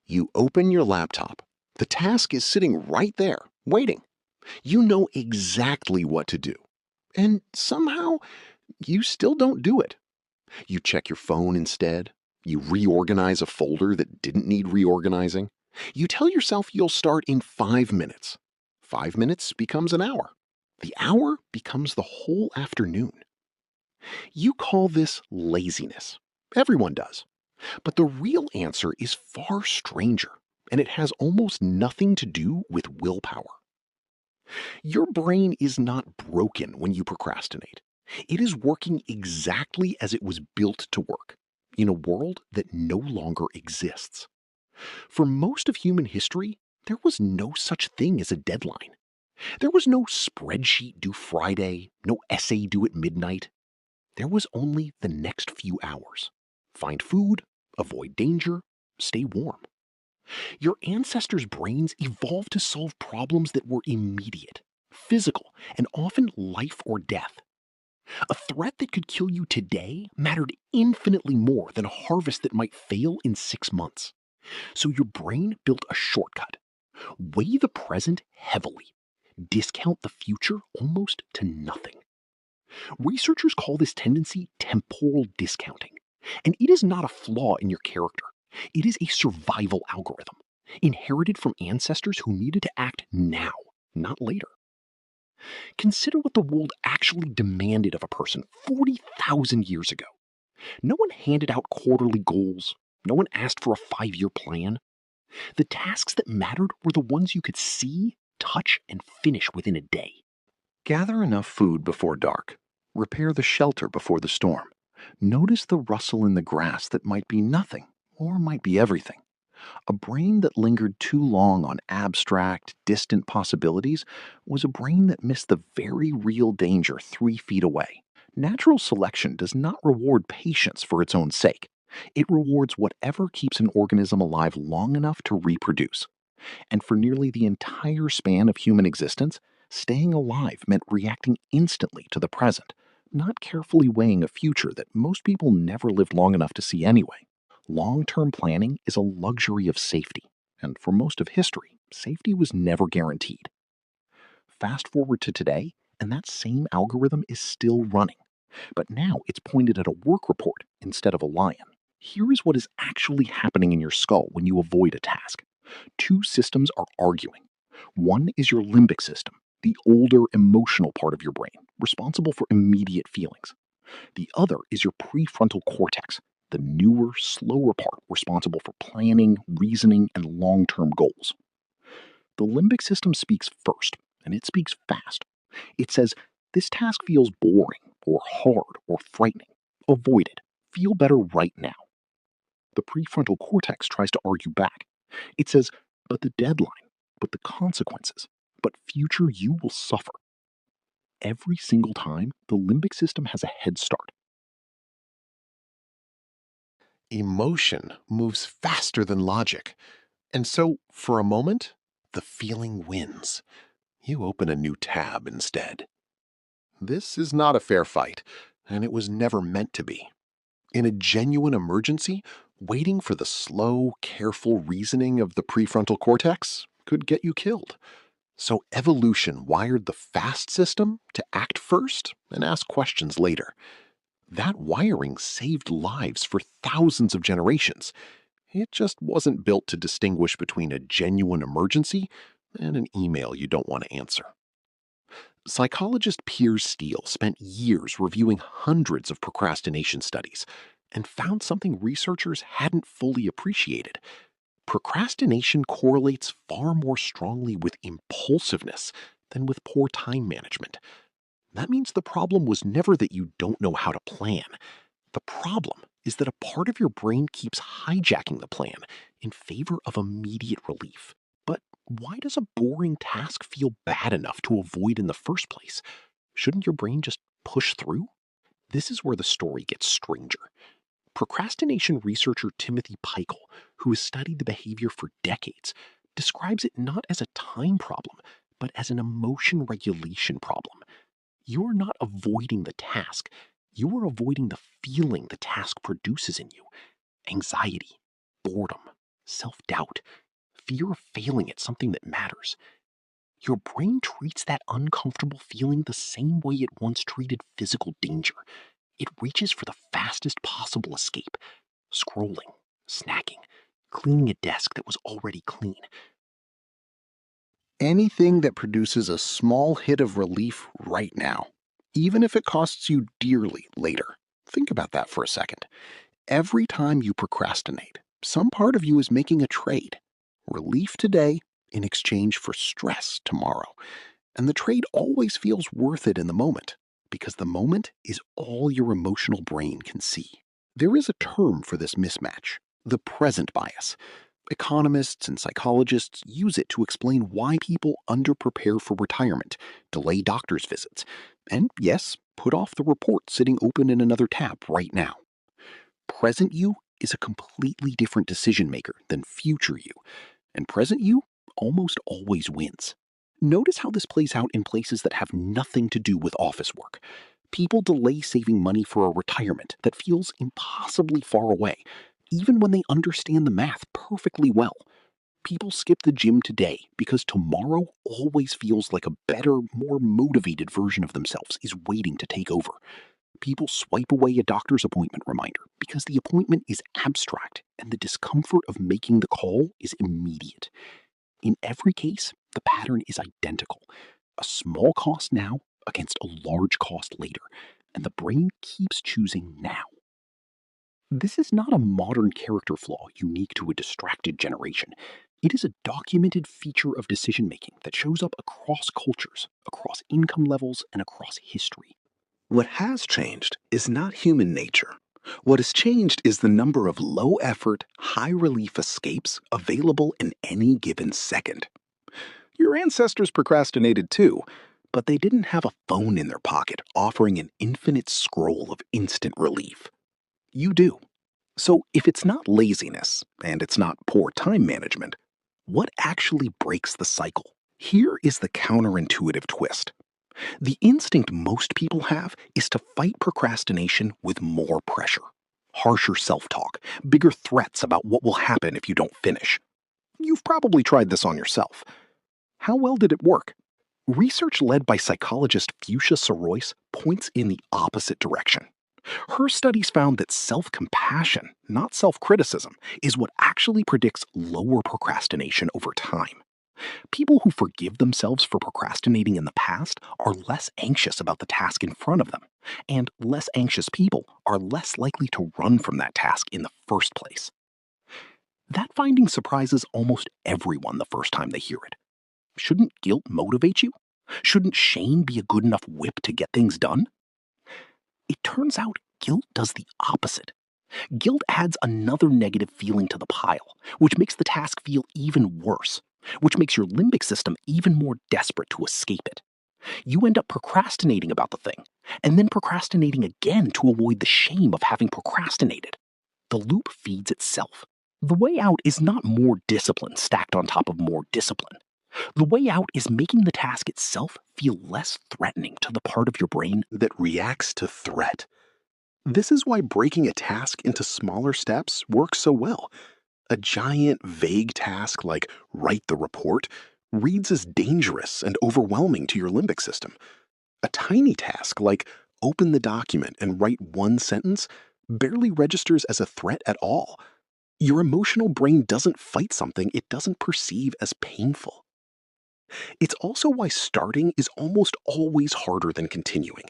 You open your laptop. The task is sitting right there, waiting. You know exactly what to do. And somehow, you still don't do it. You check your phone instead. You reorganize a folder that didn't need reorganizing. You tell yourself you'll start in 5 minutes. 5 minutes becomes an hour. The hour becomes the whole afternoon. You call this laziness. Everyone does. But the real answer is far stranger, and it has almost nothing to do with willpower. Your brain is not broken when you procrastinate. It is working exactly as it was built to work, in a world that no longer exists. For most of human history, there was no such thing as a deadline. There was no spreadsheet due Friday, no essay due at midnight. There was only the next few hours. Find food, avoid danger, stay warm. Your ancestors' brains evolved to solve problems that were immediate, physical, and often life or death. A threat that could kill you today mattered infinitely more than a harvest that might fail in 6 months. So your brain built a shortcut. Weigh the present heavily. Discount the future almost to nothing. Researchers call this tendency temporal discounting. And it is not a flaw in your character. It is a survival algorithm, inherited from ancestors who needed to act now, not later. Consider what the world actually demanded of a person 40,000 years ago. No one handed out quarterly goals. No one asked for a 5-year plan. The tasks that mattered were the ones you could see, touch, and finish within a day. Gather enough food before dark. Repair the shelter before the storm. Notice the rustle in the grass that might be nothing or might be everything. A brain that lingered too long on abstract, distant possibilities was a brain that missed the very real danger 3 feet away. Natural selection does not reward patience for its own sake. It rewards whatever keeps an organism alive long enough to reproduce. And for nearly the entire span of human existence, staying alive meant reacting instantly to the present, not carefully weighing a future that most people never lived long enough to see anyway. Long-term planning is a luxury of safety, and for most of history, safety was never guaranteed. Fast forward to today, and that same algorithm is still running, but now it's pointed at a work report instead of a lion. Here is what is actually happening in your skull when you avoid a task. Two systems are arguing. One is your limbic system, the older emotional part of your brain, responsible for immediate feelings. The other is your prefrontal cortex, the newer, slower part responsible for planning, reasoning, and long-term goals. The limbic system speaks first, and it speaks fast. It says, this task feels boring, or hard, or frightening. Avoid it. Feel better right now. The prefrontal cortex tries to argue back. It says, but the deadline, but the consequences, but future you will suffer. Every single time, the limbic system has a head start. Emotion moves faster than logic. And so, for a moment, the feeling wins. You open a new tab instead. This is not a fair fight, and it was never meant to be. In a genuine emergency, waiting for the slow, careful reasoning of the prefrontal cortex could get you killed. So evolution wired the fast system to act first and ask questions later. That wiring saved lives for thousands of generations. It just wasn't built to distinguish between a genuine emergency and an email you don't want to answer. Psychologist Piers Steele spent years reviewing hundreds of procrastination studies and found something researchers hadn't fully appreciated. Procrastination correlates far more strongly with impulsiveness than with poor time management. That means the problem was never that you don't know how to plan. The problem is that a part of your brain keeps hijacking the plan in favor of immediate relief. But why does a boring task feel bad enough to avoid in the first place? Shouldn't your brain just push through? This is where the story gets stranger. Procrastination researcher Timothy Peichel, who has studied the behavior for decades, describes it not as a time problem, but as an emotion regulation problem. You're not avoiding the task. You are avoiding the feeling the task produces in you. Anxiety, boredom, self-doubt, fear of failing at something that matters. Your brain treats that uncomfortable feeling the same way it once treated physical danger. It reaches for the fastest possible escape, scrolling, snacking, cleaning a desk that was already clean. Anything that produces a small hit of relief right now, even if it costs you dearly later. Think about that for a second. Every time you procrastinate, some part of you is making a trade. Relief today in exchange for stress tomorrow. And the trade always feels worth it in the moment, because the moment is all your emotional brain can see. There is a term for this mismatch: the present bias. Economists and psychologists use it to explain why people underprepare for retirement, delay doctor's visits, and yes, put off the report sitting open in another tab right now. Present you is a completely different decision maker than future you, and present you almost always wins. Notice how this plays out in places that have nothing to do with office work. People delay saving money for a retirement that feels impossibly far away, even when they understand the math perfectly well. People skip the gym today because tomorrow always feels like a better, more motivated version of themselves is waiting to take over. People swipe away a doctor's appointment reminder because the appointment is abstract and the discomfort of making the call is immediate. In every case, the pattern is identical: a small cost now against a large cost later, and the brain keeps choosing now. This is not a modern character flaw unique to a distracted generation. It is a documented feature of decision making that shows up across cultures, across income levels, and across history. What has changed is not human nature. What has changed is the number of low effort, high relief escapes available in any given second. Your ancestors procrastinated too, but they didn't have a phone in their pocket offering an infinite scroll of instant relief. You do. So if it's not laziness and it's not poor time management, what actually breaks the cycle? Here is the counterintuitive twist. The instinct most people have is to fight procrastination with more pressure, harsher self talk, bigger threats about what will happen if you don't finish. You've probably tried this on yourself. How well did it work? Research led by psychologist Fuchsia Sorois points in the opposite direction. Her studies found that self compassion, not self criticism, is what actually predicts lower procrastination over time. People who forgive themselves for procrastinating in the past are less anxious about the task in front of them, and less anxious people are less likely to run from that task in the first place. That finding surprises almost everyone the first time they hear it. Shouldn't guilt motivate you? Shouldn't shame be a good enough whip to get things done? It turns out guilt does the opposite. Guilt adds another negative feeling to the pile, which makes the task feel even worse, which makes your limbic system even more desperate to escape it. You end up procrastinating about the thing, and then procrastinating again to avoid the shame of having procrastinated. The loop feeds itself. The way out is not more discipline stacked on top of more discipline. The way out is making the task itself feel less threatening to the part of your brain that reacts to threat. This is why breaking a task into smaller steps works so well. A giant, vague task like write the report reads as dangerous and overwhelming to your limbic system. A tiny task like open the document and write one sentence barely registers as a threat at all. Your emotional brain doesn't fight something it doesn't perceive as painful. It's also why starting is almost always harder than continuing.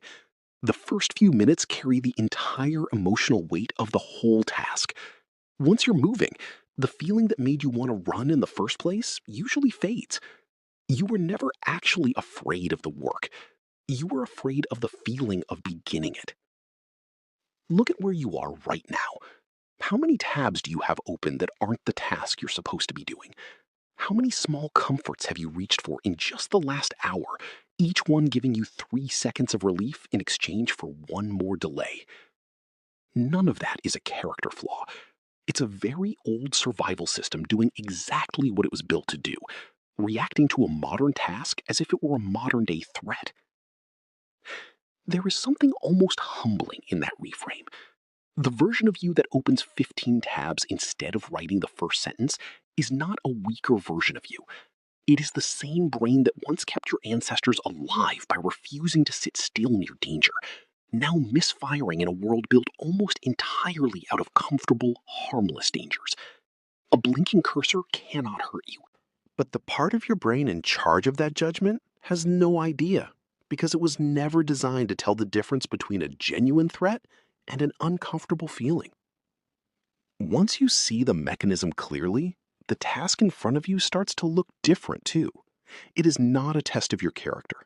The first few minutes carry the entire emotional weight of the whole task. Once you're moving, the feeling that made you want to run in the first place usually fades. You were never actually afraid of the work. You were afraid of the feeling of beginning it. Look at where you are right now. How many tabs do you have open that aren't the task you're supposed to be doing? How many small comforts have you reached for in just the last hour, each one giving you 3 seconds of relief in exchange for one more delay? None of that is a character flaw. It's a very old survival system doing exactly what it was built to do, reacting to a modern task as if it were a modern day threat. There is something almost humbling in that reframe. The version of you that opens 15 tabs instead of writing the first sentence is not a weaker version of you. It is the same brain that once kept your ancestors alive by refusing to sit still near danger, now misfiring in a world built almost entirely out of comfortable, harmless dangers. A blinking cursor cannot hurt you. But the part of your brain in charge of that judgment has no idea, because it was never designed to tell the difference between a genuine threat and an uncomfortable feeling. Once you see the mechanism clearly, the task in front of you starts to look different too. It is not a test of your character.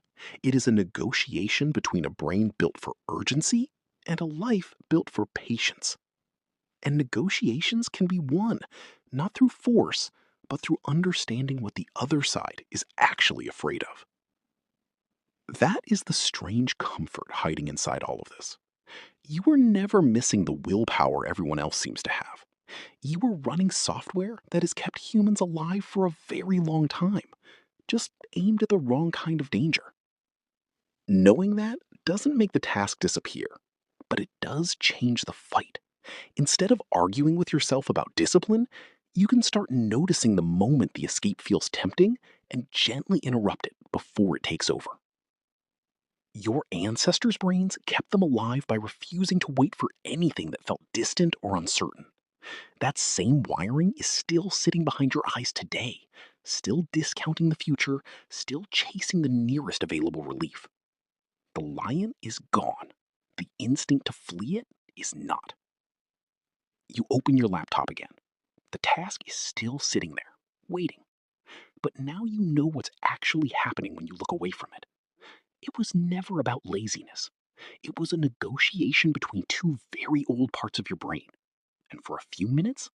It is a negotiation between a brain built for urgency and a life built for patience. And negotiations can be won, not through force, but through understanding what the other side is actually afraid of. That is the strange comfort hiding inside all of this. You were never missing the willpower everyone else seems to have. You were running software that has kept humans alive for a very long time, just aimed at the wrong kind of danger. Knowing that doesn't make the task disappear, but it does change the fight. Instead of arguing with yourself about discipline, you can start noticing the moment the escape feels tempting and gently interrupt it before it takes over. Your ancestors' brains kept them alive by refusing to wait for anything that felt distant or uncertain. That same wiring is still sitting behind your eyes today, still discounting the future, still chasing the nearest available relief. The lion is gone. The instinct to flee it is not. You open your laptop again. The task is still sitting there, waiting. But now you know what's actually happening when you look away from it. It was never about laziness. It was a negotiation between two very old parts of your brain. And for a few minutes,